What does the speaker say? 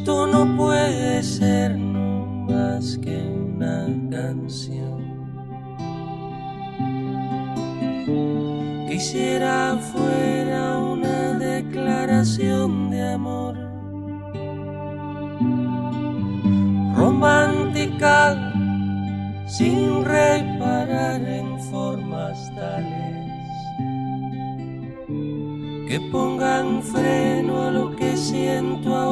Esto no puede ser no más que una canción. Quisiera fuera una declaración de amor, romántica, sin reparar en formas tales que pongan freno a lo que siento ahora.